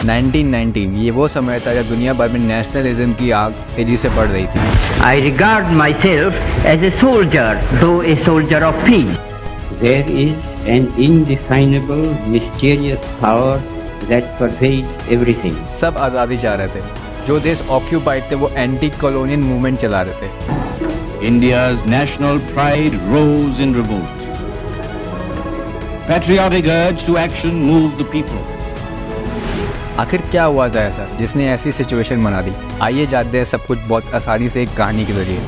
1919 ये वो समय था जब दुनिया भर में नेशनलिज्म की आग तेजी से बढ़ रही थी। I regard myself as a soldier, though a soldier of peace. There is an indefinable, mysterious power that pervades everything. सब आज़ादी चाह रहे थे, जो देश ऑक्यूपाइड थे वो एंटी कॉलोनियल मूवमेंट चला रहे थे। India's national pride rose in revolt. Patriotic urge to action moved the people. आखिर क्या हुआ था ऐसा जिसने ऐसी सिचुएशन बना दी? आइए जानते हैं सब कुछ बहुत आसानी से एक कहानी के जरिए।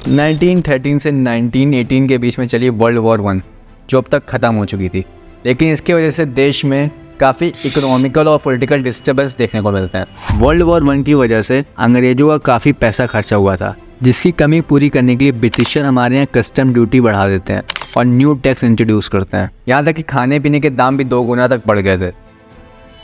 नाइनटीन 13 से 1918 के बीच में चली वर्ल्ड वॉर 1 जो अब तक ख़त्म हो चुकी थी, लेकिन इसकी वजह से देश में काफ़ी इकोनॉमिकल और पॉलिटिकल डिस्टर्बेंस देखने को मिलता है। वर्ल्ड वॉर 1 की वजह से अंग्रेज़ों का काफ़ी पैसा खर्चा हुआ था, जिसकी कमी पूरी करने के लिए ब्रिटिशर हमारे यहाँ कस्टम ड्यूटी बढ़ा देते हैं और न्यू टैक्स इंट्रोड्यूस करते हैं। यहाँ तक कि खाने पीने के दाम भी 2 गुना तक बढ़ गए थे।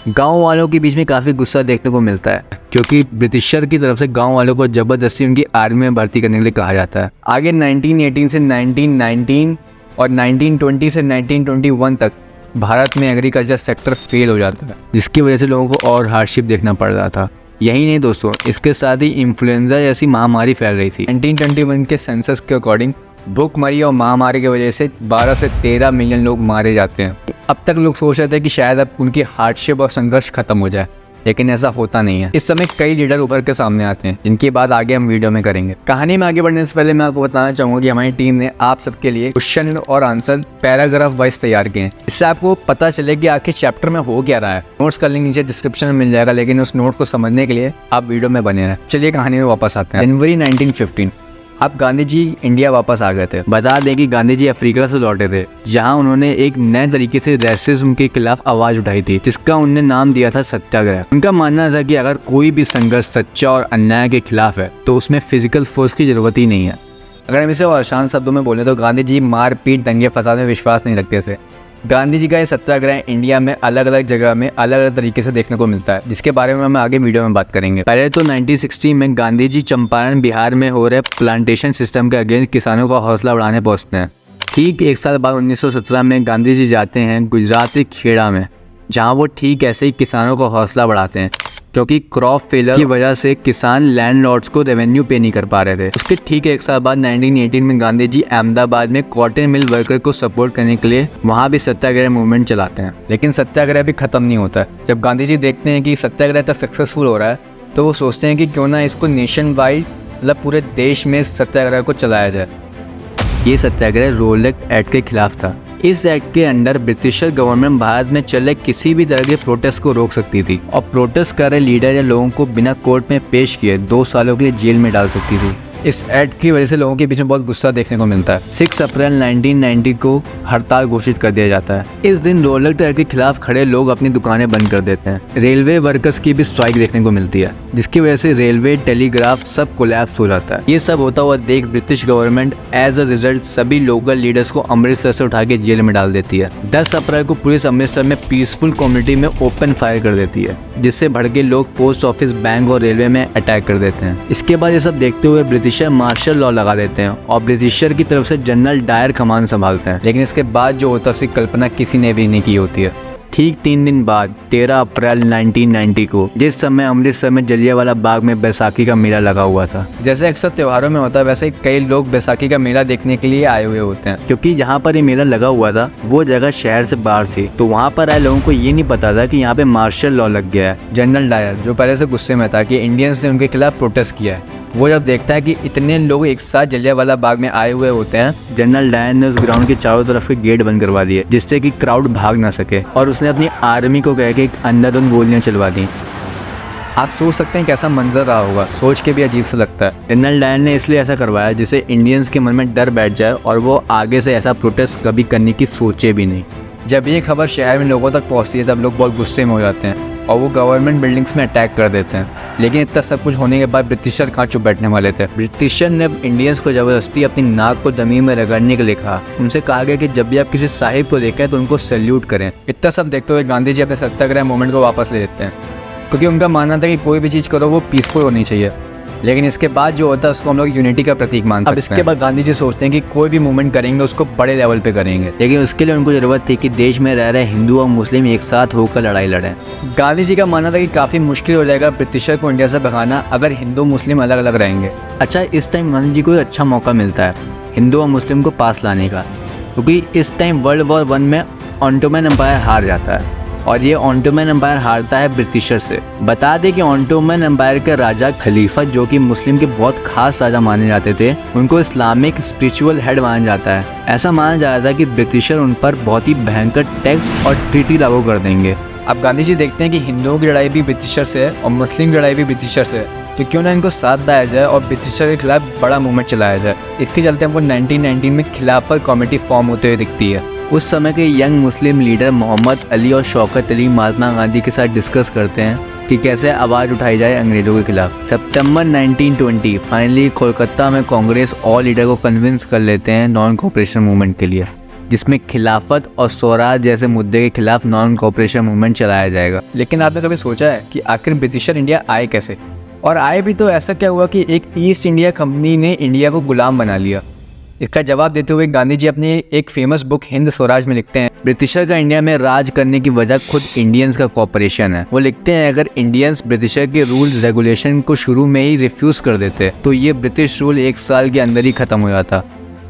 गांव वालों के बीच में काफ़ी गुस्सा देखने को मिलता है, क्योंकि ब्रिटिशर की तरफ से गांव वालों को ज़बरदस्ती उनकी आर्मी में भर्ती करने के लिए कहा जाता है। आगे 1918 से 1919 और 1920 से 1921 तक भारत में एग्रीकल्चर सेक्टर फेल हो जाता है, जिसकी वजह से लोगों को और हार्डशिप देखना पड़ रहा था। यही नहीं दोस्तों, इसके साथ ही इन्फ्लुएंजा जैसी महामारी फैल रही थी। 1921 के सेंसस के अकॉर्डिंग भूखमरी और महामारी की वजह से 12 से 13 मिलियन लोग मारे जाते हैं। अब तक लोग सोच रहे थे कि शायद अब उनकी हार्डशिप और संघर्ष खत्म हो जाए, लेकिन ऐसा होता नहीं है। इस समय कई लीडर उभर के सामने आते हैं, जिनकी बात आगे हम वीडियो में करेंगे। कहानी में आगे बढ़ने से पहले मैं आपको बताना चाहूँगा कि हमारी टीम ने आप सबके लिए क्वेश्चन और आंसर पैराग्राफ वाइज तैयार किए हैं। इससे आपको पता चले कि आखिर चैप्टर में हो क्या रहा है। नोट्स का लिंक नीचे डिस्क्रिप्शन में मिल जाएगा, लेकिन उस नोट को समझने के लिए आप वीडियो में बने रहें। चलिए कहानी में वापस आते हैं। जनवरी 1915 अब गांधी जी इंडिया वापस आ गए थे। बता दें कि गांधी जी अफ्रीका से लौटे थे, जहां उन्होंने एक नए तरीके से रेसिज्म के खिलाफ आवाज उठाई थी, जिसका उन्होंने नाम दिया था सत्याग्रह। उनका मानना था कि अगर कोई भी संघर्ष सच्चा और अन्याय के खिलाफ है तो उसमें फिजिकल फोर्स की जरूरत ही नहीं है। अगर हम इसे और आसान शब्दों में बोले तो गांधी जी मारपीट दंगे फसाद में विश्वास नहीं रखते थे। गांधी जी का ये सत्याग्रह इंडिया में अलग अलग जगह में अलग अलग तरीके से देखने को मिलता है, जिसके बारे में हम आगे वीडियो में बात करेंगे। पहले तो 1960 में गांधी जी चंपारण बिहार में हो रहे प्लांटेशन सिस्टम के अगेंस्ट किसानों का हौसला बढ़ाने पहुंचते हैं। ठीक एक साल बाद 1917 में गांधी जी जाते हैं गुजरात के खेड़ा में, जहाँ वो ठीक ऐसे ही किसानों का हौसला बढ़ाते हैं, क्योंकि क्रॉप फेलर की वजह से किसान लैंडलॉर्ड्स को रेवेन्यू पे नहीं कर पा रहे थे। उसके ठीक एक साल बाद 1918 में गांधी जी अहमदाबाद में कॉटन मिल वर्कर को सपोर्ट करने के लिए वहां भी सत्याग्रह मूवमेंट चलाते हैं। लेकिन सत्याग्रह भी खत्म नहीं होता है। जब गांधी जी देखते हैं कि सत्याग्रह तक सक्सेसफुल हो रहा है, तो वो सोचते हैं कि क्यों ना इसको नेशन वाइड मतलब पूरे देश में सत्याग्रह को चलाया जाए। ये सत्याग्रह रोलेट एक्ट के खिलाफ था। इस एक्ट के अंडर ब्रिटिशर गवर्नमेंट भारत में चले किसी भी तरह के प्रोटेस्ट को रोक सकती थी और प्रोटेस्ट कर रहे लीडर या लोगों को बिना कोर्ट में पेश किए 2 सालों के लिए जेल में डाल सकती थी। इस एक्ट की वजह से लोगों के बीच में बहुत गुस्सा देखने को मिलता है। 6 अप्रैल 1990 को हड़ताल घोषित कर दिया जाता है। इस दिन रोलेट एक्ट के खिलाफ खड़े लोग अपनी दुकानें बंद कर देते हैं। रेलवे वर्कर्स की भी स्ट्राइक देखने को मिलती है, जिसकी वजह से रेलवे, टेलीग्राफ सब कोलैप्स हो जाता है। ये सब होता हुआ देख British government as a result सभी लोकल लीडर्स को अमृतसर से उठा के जेल में डाल देती है। 10 अप्रैल को पुलिस अमृतसर में पीसफुल कम्युनिटी में ओपन फायर कर देती है, जिससे भड़के लोग पोस्ट ऑफिस, बैंक और रेलवे में अटैक कर देते हैं। इसके बाद ये सब देखते हुए ब्रिटिशर मार्शल लॉ लगा देते हैं और ब्रिटिशर की तरफ से जनरल डायर कमान संभालते हैं। लेकिन इसके बाद जो होता है उसकी कल्पना किसी ने भी नहीं की होती है। ठीक 3 दिन बाद 13 अप्रैल 1990 को, जिस समय अमृतसर में जलियांवाला बाग में बैसाखी का मेला लगा हुआ था। जैसे अक्सर त्योहारों में होता है, वैसे ही कई लोग बैसाखी का मेला देखने के लिए आए हुए होते हैं। क्योंकि जहाँ पर ये मेला लगा हुआ था वो जगह शहर से बाहर थी, तो वहाँ पर आए लोगों को ये नहीं पता था कि यहाँ पे मार्शल लॉ लग गया है। जनरल डायर जो पहले से गुस्से में था कि इंडियंस ने उनके खिलाफ प्रोटेस्ट किया है, वो जब देखता है कि इतने लोग एक साथ जलियांवाला बाग में आए हुए होते हैं, जनरल डायर ने उस ग्राउंड के चारों तरफ के गेट बंद करवा दिए, जिससे कि क्राउड भाग ना सके, और उसने अपनी आर्मी को कह के अंधाधुंध गोलियां चलवा दी। आप सोच सकते हैं कैसा मंजर रहा होगा, सोच के भी अजीब सा लगता है। जनरल डायर ने इसलिए ऐसा करवाया जिससे इंडियंस के मन में डर बैठ जाए और वो आगे से ऐसा प्रोटेस्ट कभी करने की सोचे भी नहीं। जब ये खबर शहर में लोगों तक पहुँचती है तब लोग बहुत गुस्से में हो जाते हैं और वो गवर्नमेंट बिल्डिंग्स में अटैक कर देते हैं। लेकिन इतना सब कुछ होने के बाद ब्रिटिशर कहाँ चुप बैठने वाले थे। ब्रिटिशर ने इंडियंस को ज़बरदस्ती अपनी नाक को ज़मीन में रगड़ने के लिए कहा। उनसे कहा गया कि जब भी आप किसी साहिब को देखें तो उनको सैल्यूट करें। इतना सब देखते हुए गांधी जी अपने सत्याग्रह मूवमेंट को वापस ले लेते हैं, क्योंकि उनका मानना था कि कोई भी चीज़ करो वो पीसफुल होनी चाहिए। लेकिन इसके बाद जो होता है उसको हम लोग यूनिटी का प्रतीक मान सकते हैं। अब इसके बाद गांधी जी सोचते हैं कि कोई भी मूवमेंट करेंगे उसको बड़े लेवल पे करेंगे, लेकिन उसके लिए उनको ज़रूरत थी कि देश में रह रहे हिंदू और मुस्लिम एक साथ होकर लड़ाई लड़ें। गांधी जी का मानना था कि काफ़ी मुश्किल हो जाएगा ब्रिटिशर को इंडिया से भगाना अगर हिंदू मुस्लिम अलग अलग रहेंगे। अच्छा, इस टाइम गांधी जी को एक अच्छा मौका मिलता है हिंदू और मुस्लिम को पास लाने का, क्योंकि इस टाइम वर्ल्ड वॉर 1 में ऑटोमन एम्पायर हार जाता है और ये ऑटोमन एम्पायर हारता है ब्रिटिशर से। बता दें कि ऑटोमन एम्पायर के राजा खलीफा, जो कि मुस्लिम के बहुत खास राजा माने जाते थे, उनको इस्लामिक स्पिरिचुअल हेड माना जाता है। ऐसा माना जा रहा था कि ब्रिटिशर उन पर बहुत ही भयंकर टैक्स और ट्रीटी लागू कर देंगे। अब गांधी जी देखते हैं कि हिंदुओं की लड़ाई भी ब्रिटिशर से है और मुस्लिम की लड़ाई भी ब्रिटिशर से है, तो क्यों ना इनको साथ लाया जाए और ब्रिटिशर के खिलाफ बड़ा मूवमेंट चलाया जाए। इसके चलते हमको 1919 में खिलाफत कमेटी फॉर्म होते हुए दिखती है। उस समय के यंग मुस्लिम लीडर मोहम्मद अली और शौकत अली महात्मा गांधी के साथ डिस्कस करते हैं कि कैसे आवाज़ उठाई जाए अंग्रेज़ों के खिलाफ। सितंबर 1920 फाइनली कोलकाता में कांग्रेस और लीडर को कन्विंस कर लेते हैं नॉन कोऑपरेशन मूवमेंट के लिए, जिसमें खिलाफत और स्वराज जैसे मुद्दे के खिलाफ नॉन कोऑपरेशन मूवमेंट चलाया जाएगा। लेकिन आपने कभी सोचा है कि आखिर ब्रिटिशर इंडिया आए कैसे? और आए भी तो ऐसा क्या हुआ कि एक ईस्ट इंडिया कंपनी ने इंडिया को गुलाम बना लिया? इसका जवाब देते हुए गांधी जी अपनी एक फेमस बुक हिंद स्वराज में लिखते हैं, ब्रिटिशर का इंडिया में राज करने की वजह खुद इंडियंस का कॉपरेशन है। वो लिखते हैं, अगर इंडियंस ब्रिटिशर के रूल्स रेगुलेशन को शुरू में ही रिफ्यूज़ कर देते तो ये ब्रिटिश रूल 1 साल के अंदर ही खत्म हो जाता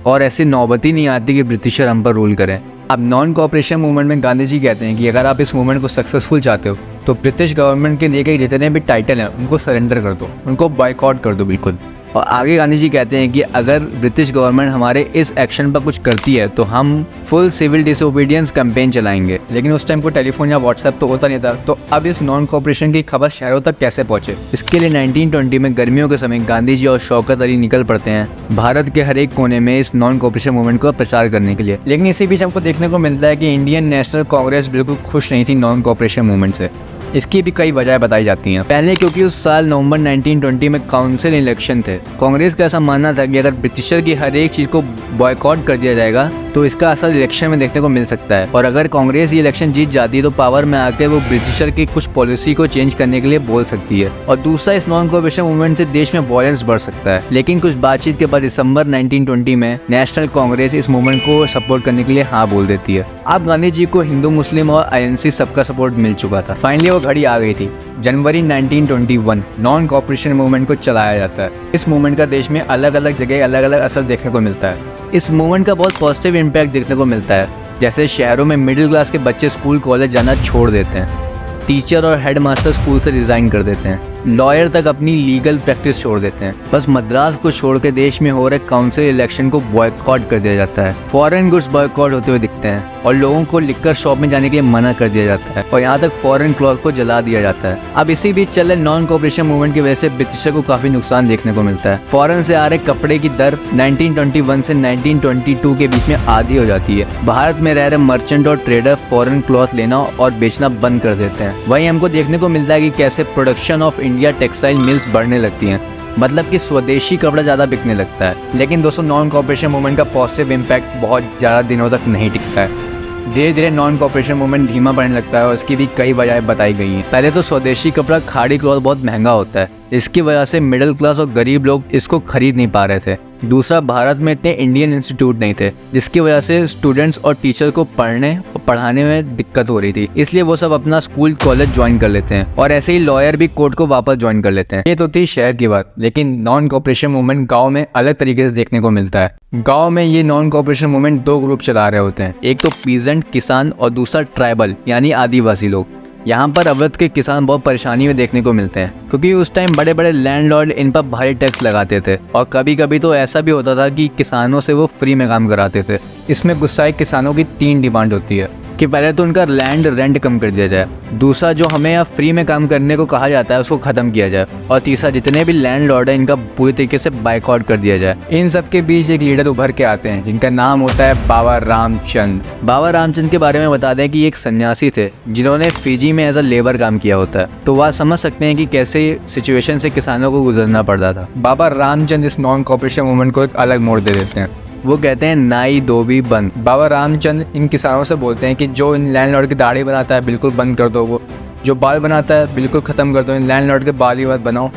और ऐसी नौबत ही नहीं आती कि ब्रिटिशर हम पर रूल करें। अब नॉन कोऑपरेशन मूवमेंट में गांधी जी कहते हैं कि अगर आप इस मूवमेंट को सक्सेसफुल चाहते हो तो ब्रिटिश गवर्नमेंट के दिए गए जितने भी टाइटल हैं उनको सरेंडर कर दो, उनको बॉयकॉट कर दो बिल्कुल। और आगे गांधी जी कहते हैं कि अगर ब्रिटिश गवर्नमेंट हमारे इस एक्शन पर कुछ करती है तो हम फुल सिविल डिसोबीडियंस कैंपेन चलाएंगे। लेकिन उस टाइम को टेलीफोन या व्हाट्सएप तो होता नहीं था, तो अब इस नॉन कोऑपरेशन की खबर शहरों तक कैसे पहुंचे? इसके लिए 1920 में गर्मियों के समय गांधी जी और शौकत अली निकल पड़ते हैं भारत के हर एक कोने में इस नॉन कोऑपरेशन मूवमेंट को प्रचार करने के लिए। लेकिन इसी बीच हमको देखने को मिलता है कि इंडियन नेशनल कांग्रेस बिल्कुल खुश नहीं थी नॉन कोऑपरेशन मूवमेंट से। इसकी भी कई वजह बताई जाती हैं। पहले क्योंकि उस साल नवंबर 1920 में काउंसिल इलेक्शन थे। कांग्रेस का ऐसा मानना था कि अगर ब्रिटिशर की हर एक चीज़ को बॉयकॉट कर दिया जाएगा तो इसका असर इलेक्शन में देखने को मिल सकता है, और अगर कांग्रेस ये इलेक्शन जीत जाती है तो पावर में आकर वो ब्रिटिशर की कुछ पॉलिसी को चेंज करने के लिए बोल सकती है। और दूसरा, इस नॉन कोऑपरेशन मूवमेंट से देश में वायलेंस बढ़ सकता है। लेकिन कुछ बातचीत के बाद दिसंबर 1920 में नेशनल कांग्रेस इस मूवमेंट को सपोर्ट करने के लिए हाँ बोल देती है। अब गांधी जी को हिंदू मुस्लिम और INC सबका सपोर्ट मिल चुका था। फाइनली वो घड़ी आ गई थी। जनवरी 1921 नॉन कोऑपरेशन मूवमेंट को चलाया जाता है। इस मूवमेंट का देश में अलग अलग जगह अलग अलग असर देखने को मिलता है। इस मूवमेंट का बहुत पॉजिटिव इम्पैक्ट देखने को मिलता है, जैसे शहरों में मिडिल क्लास के बच्चे स्कूल कॉलेज जाना छोड़ देते हैं, टीचर और हेडमास्टर स्कूल से रिज़ाइन कर देते हैं, लॉयर तक अपनी लीगल प्रैक्टिस छोड़ देते हैं। बस मद्रास को छोड़ के देश में हो रहे काउंसिल इलेक्शन को बॉयकॉट कर दिया जाता है। फॉरेन गुड्स बॉयकॉट होते हुए दिखते हैं और लोगों को लिक्कर शॉप में जाने के लिए मना कर दिया जाता है, और यहाँ तक फॉरेन क्लॉथ को जला दिया जाता है। अब इसी बीच चल रहे नॉन कोऑपरेशन मूवमेंट की वजह से ब्रिटिशर को काफ़ी नुकसान देखने को मिलता है। फॉरेन से आ रहे कपड़े की दर 1921 से 1922 के बीच में आधी हो जाती है। भारत में रह रहे मर्चेंट और ट्रेडर फॉरेन क्लॉथ लेना और बेचना बंद कर देते हैं। वहीं हमको देखने को मिलता है कि कैसे production of India textile mills बढ़ने लगती हैं, मतलब कि स्वदेशी कपड़ा ज़्यादा बिकने लगता है। लेकिन दोस्तों, नॉन कोऑपरेशन मूवमेंट का पॉजिटिव इम्पैक्ट बहुत ज़्यादा दिनों तक नहीं टिकता है। धीरे धीरे नॉन कोऑपरेशन मूवमेंट धीमा पड़ने लगता है और इसकी भी कई वजह बताई गई हैं। पहले तो स्वदेशी कपड़ा खाड़ी क्लॉथ बहुत महंगा होता है, इसकी वजह से मिडिल क्लास और गरीब लोग इसको खरीद नहीं पा रहे थे। दूसरा, भारत में इतने इंडियन इंस्टीट्यूट नहीं थे, जिसकी वजह से स्टूडेंट्स और टीचर को पढ़ने और पढ़ाने में दिक्कत हो रही थी, इसलिए वो सब अपना स्कूल कॉलेज ज्वाइन कर लेते हैं, और ऐसे ही लॉयर भी कोर्ट को वापस ज्वाइन कर लेते हैं। ये तो थी शहर की बात। लेकिन नॉन कोऑपरेशन मूवमेंट गाँव में अलग तरीके से देखने को मिलता है। गाँव में ये नॉन कोऑपरेशन मूवमेंट 2 ग्रुप चला रहे होते हैं, एक तो पीजेंट किसान और दूसरा ट्राइबल यानी आदिवासी लोग। यहाँ पर अवध के किसान बहुत परेशानी में देखने को मिलते हैं, क्योंकि उस टाइम बड़े बड़े लैंडलॉर्ड इन पर भारी टैक्स लगाते थे, और कभी कभी तो ऐसा भी होता था कि किसानों से वो फ्री में काम कराते थे। इसमें गुस्साए किसानों की 3 डिमांड होती है। कि पहले तो उनका लैंड रेंट कम कर दिया जाए, दूसरा जो हमें यहाँ फ्री में काम करने को कहा जाता है उसको ख़त्म किया जाए, और तीसरा जितने भी लैंडलॉर्ड है इनका पूरी तरीके से बाइकआउट कर दिया जाए। इन सब के बीच एक लीडर उभर के आते हैं जिनका नाम होता है बाबा रामचंद। बाबा रामचंद के बारे में बता दें कि एक सन्यासी थे जिन्होंने फिजी में एज अ लेबर काम किया होता है, तो वह समझ सकते हैं कि कैसे सिचुएशन से किसानों को गुजरना पड़ता था। बाबा रामचंद इस नॉन कॉपरेशन मूवमेंट को एक अलग मोड़ दे देते हैं। वो कहते हैं नाई धोबी बंद। बाबा रामचंद इन किसानों से बोलते हैं कि जो इन लैंडलॉर्ड की दाढ़ी बनाता है बिल्कुल बंद कर दो, वो जो बाल बनाता है बिल्कुल ख़त्म कर दो, इन लैंडलॉर्ड के बाल ही मत बनाओ,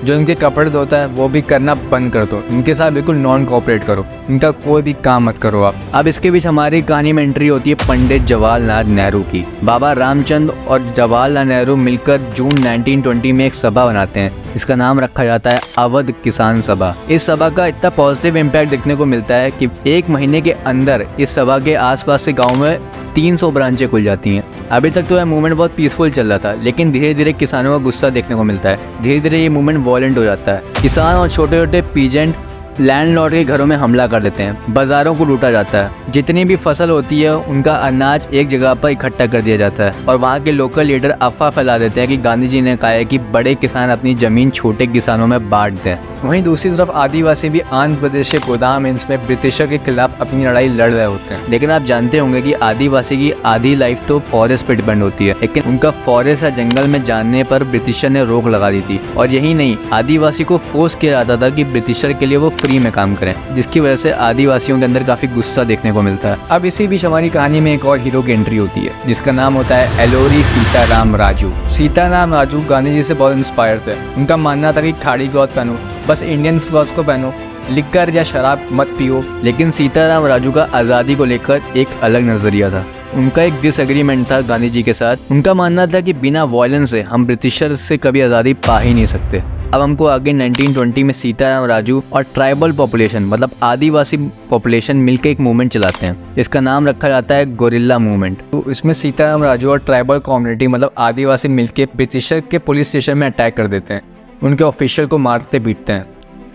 जो इनके कपड़े धोता है वो भी करना बंद कर दो, इनके साथ बिल्कुल नॉन कोऑपरेट करो, इनका कोई भी काम मत करो आप। अब इसके बीच हमारी कहानी में एंट्री होती है पंडित जवाहरलाल नेहरू की। बाबा रामचंद और जवाहरलाल नेहरू मिलकर जून 1920 में एक सभा बनाते हैं, इसका नाम रखा जाता है अवध किसान सभा। इस सभा का इतना पॉजिटिव इम्पैक्ट देखने को मिलता है कि एक महीने के अंदर इस सभा के आसपास के गाँव में 300 ब्रांचें खुल जाती हैं। अभी तक तो यह मूवमेंट बहुत पीसफुल चल रहा था, लेकिन धीरे धीरे किसानों का गुस्सा देखने को मिलता है। धीरे धीरे ये मूवमेंट वॉयलेंट हो जाता है। किसान और छोटे छोटे पीजेंट लैंडलॉर्ड के घरों में हमला कर देते हैं, बाजारों को लूटा जाता है, जितनी भी फसल होती है उनका अनाज एक जगह पर इकट्ठा कर दिया जाता है, और वहाँ के लोकल लीडर अफवाह फैला देते हैं कि गांधी जी ने कहा है कि बड़े किसान अपनी ज़मीन छोटे किसानों में बांट दें। वहीं दूसरी तरफ आदिवासी भी आंध्र प्रदेश के गोदाम हिल्स में ब्रिटिशर के खिलाफ अपनी लड़ाई लड़ रहे होते हैं। लेकिन आप जानते होंगे कि आदिवासी की आधी लाइफ तो फॉरेस्ट पे डिपेंड होती है, लेकिन उनका फॉरेस्ट या जंगल में जाने पर ब्रिटिशर ने रोक लगा दी थी। और यही नहीं, आदिवासी को फोर्स किया जाता था कि ब्रिटिशर के लिए वो फ्री में काम करें, जिसकी वजह से आदिवासियों के अंदर काफी गुस्सा देखने को मिलता है। अब इसी बीच हमारी कहानी में एक और हीरो की एंट्री होती है जिसका नाम होता है एलोरी सीताराम राजू। सीताराम राजू गांधी जी से बहुत इंस्पायर थे। उनका मानना था कि खाड़ी क्लॉथ पहनो, बस इंडियन क्लॉथ को पहनो, लिकर या शराब मत पियो। लेकिन सीताराम राजू का आज़ादी को लेकर एक अलग नजरिया था। उनका एक डिसएग्रीमेंट था गांधी जी के साथ। उनका मानना था कि बिना वायलेंस से हम ब्रिटिशर से कभी आज़ादी पा ही नहीं सकते। अब हमको आगे 1920 में सीताराम राजू और ट्राइबल पॉपुलेशन मतलब आदिवासी पॉपुलेशन मिलकर एक मूवमेंट चलाते हैं, इसका नाम रखा जाता है गोरिल्ला मूवमेंट। तो इसमें सीताराम राजू और ट्राइबल कम्युनिटी मतलब आदिवासी मिलकर ब्रिटिशर के पुलिस स्टेशन में अटैक कर देते हैं, उनके ऑफिशियल को मारते पीटते हैं।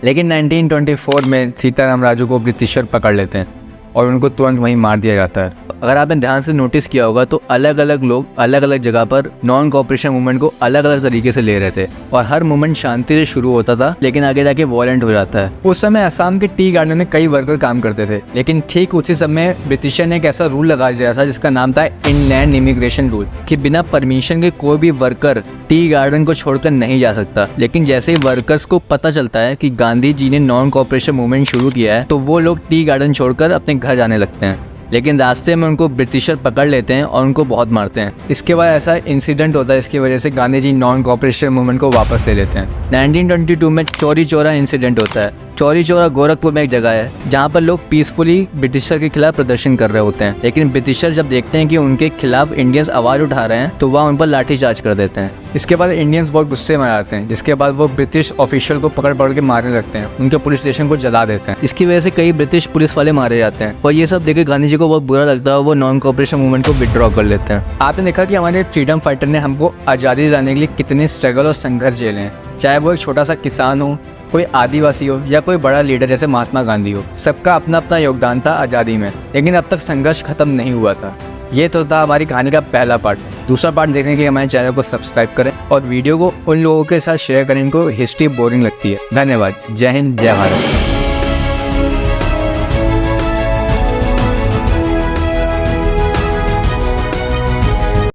लेकिन 1924 में सीताराम राजू को ब्रिटिशर पकड़ लेते हैं और उनको तुरंत वहीं मार दिया जाता है। अगर आपने ध्यान से नोटिस किया होगा तो अलग अलग लोग अलग अलग जगह पर नॉन कोऑपरेशन मूवमेंट को अलग अलग तरीके से ले रहे थे, और हर मूवमेंट शांति से शुरू होता था लेकिन आगे जाके वॉयलेंट हो जाता है। उस समय असम के टी गार्डन में कई वर्कर काम करते थे, लेकिन ठीक उसी समय ब्रिटिशर ने एक ऐसा रूल लगा दिया था जिसका नाम था इनलैंड इमिग्रेशन रूल, कि बिना परमिशन के कोई भी वर्कर टी गार्डन को छोड़कर नहीं जा सकता। लेकिन जैसे ही वर्कर्स को पता चलता है कि गांधी जी ने नॉन कोऑपरेशन मूवमेंट शुरू किया है तो वो लोग टी गार्डन छोड़कर अपने घर जाने लगते हैं। लेकिन रास्ते में उनको ब्रिटिशर पकड़ लेते हैं और उनको बहुत मारते हैं। इसके बाद ऐसा इंसिडेंट होता है, इसकी वजह से Gandhi ji non cooperation movement को वापस ले लेते हैं। 1922 में चौरी चौरा इंसिडेंट होता है। चौरी चौरा गोरखपुर में एक जगह है जहाँ पर लोग पीसफुली ब्रिटिशर के खिलाफ प्रदर्शन कर रहे होते हैं, लेकिन ब्रिटिशर जब देखते हैं कि उनके खिलाफ इंडियंस आवाज़ उठा रहे हैं तो वह उन पर लाठीचार्ज कर देते हैं। इसके बाद इंडियंस बहुत गुस्से में आ जाते हैं, जिसके बाद वो ब्रिटिश ऑफिशियल को पकड़ के मारने लगते हैं, उनके पुलिस स्टेशन को जला देते हैं। इसकी वजह से कई ब्रिटिश पुलिस वाले मारे जाते हैं, और ये सब देख गांधी जी को बहुत बुरा लगता है, वो नॉन कोऑपरेशन मूवमेंट को विड्रॉ कर लेते हैं। आपने देखा कि हमारे फ्रीडम फाइटर ने हमको आज़ादी दिलाने के लिए कितने स्ट्रगल और संघर्ष झेले हैं, चाहे वो एक छोटा सा किसान हो, कोई आदिवासी हो या कोई बड़ा लीडर जैसे महात्मा गांधी हो। सबका अपना अपना योगदान था आज़ादी में, लेकिन अब तक संघर्ष खत्म नहीं हुआ था। ये तो था हमारी कहानी का पहला पार्ट। दूसरा पार्ट देखने के लिए हमारे चैनल को सब्सक्राइब करें और वीडियो को उन लोगों के साथ शेयर करें इनको हिस्ट्री बोरिंग लगती है। धन्यवाद। जय हिंद, जय भारत।